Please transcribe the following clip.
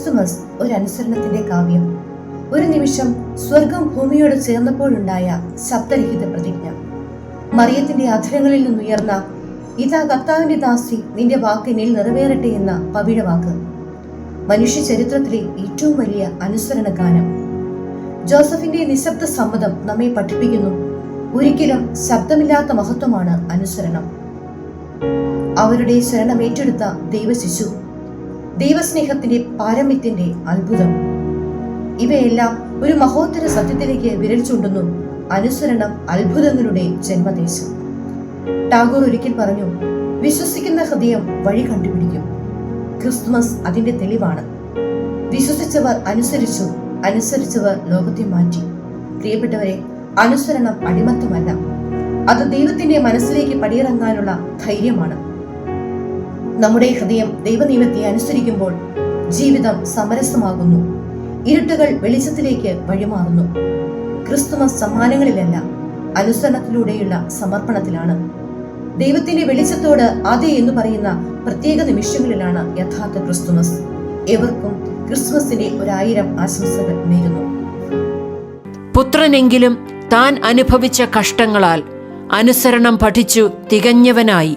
Christmas ഒരു അനുസരണത്തിന്റെ കാവ്യം. ഒരു നിമിഷം സ്വർഗം ഭൂമിയോട് ചേർന്നപ്പോഴുണ്ടായ ശബ്ദരഹിത പ്രതിജ്ഞ. മറിയത്തിന്റെ അധരങ്ങളിൽ നിന്നുയർന്ന "ഇതാ കർത്താവിന്റെ ദാസി, നിന്റെ വാക്കിനിൽ നിറവേറട്ടെ" എന്ന പവിഴവാക്ക്. മനുഷ്യ ചരിത്രത്തിലെ ഏറ്റവും വലിയ അനുസരണ ഗാനം. ജോസഫിന്റെ നിശബ്ദ സമ്മതം നമ്മെ പഠിപ്പിക്കുന്നു, ഒരിക്കലും ശബ്ദമില്ലാത്ത മഹത്വമാണ് അനുസരണം. അവരുടെ ശരണം ഏറ്റെടുത്ത ദൈവശിശു, ദൈവസ്നേഹത്തിന്റെ പാരമ്യത്തിന്റെ അത്ഭുതം. ഇവയെല്ലാം ഒരു മഹോത്തര സത്യത്തിലേക്ക് വിരൽ ചൂണ്ടുന്നു: അനുസരണം അത്ഭുതങ്ങളുടെ ജന്മദേശം. ടാഗോർ ഒരിക്കൽ പറഞ്ഞു, വിശ്വസിക്കുന്ന ഹൃദയം വഴി കണ്ടുപിടിക്കും. ക്രിസ്തുമസ് അതിന്റെ തെളിവാണ്. വിശ്വസിച്ചവർ അനുസരിച്ചു, അനുസരിച്ചവർ ലോകത്തെ മാറ്റി. പ്രിയപ്പെട്ടവരെ, അനുസരണം അടിമത്തമല്ല, അത് ദൈവത്തിന്റെ മനസ്സിലേക്ക് പടിയിറങ്ങാനുള്ള ധൈര്യമാണ്. നമ്മുടെ ഹൃദയം ദൈവനിയമത്തെ അനുസരിക്കുമ്പോൾ ജീവിതം സമരസമാകുന്നു, ഇരുട്ടുകൾ വെളിച്ചത്തിലേക്ക് വഴിമാറുന്നു. ക്രിസ്തുമസ് സമ്മാനങ്ങളിലല്ല, അനുസരണത്തിലൂടെയുള്ള സമർപ്പണത്തിലാണ്. ദൈവത്തിന്റെ വെളിച്ചത്തോട് അതെ എന്ന് പറയുന്ന പ്രത്യേക നിമിഷങ്ങളിലാണ് യഥാർത്ഥ ക്രിസ്തുമസ്. ഏവർക്കും ക്രിസ്തുമസിന്റെ 1000 ആശംസകൾ നേരുന്നു. പുത്രനെങ്കിലും താൻ അനുഭവിച്ച കഷ്ടങ്ങളാൽ അനുസരണം പഠിച്ചു തികഞ്ഞവനായി.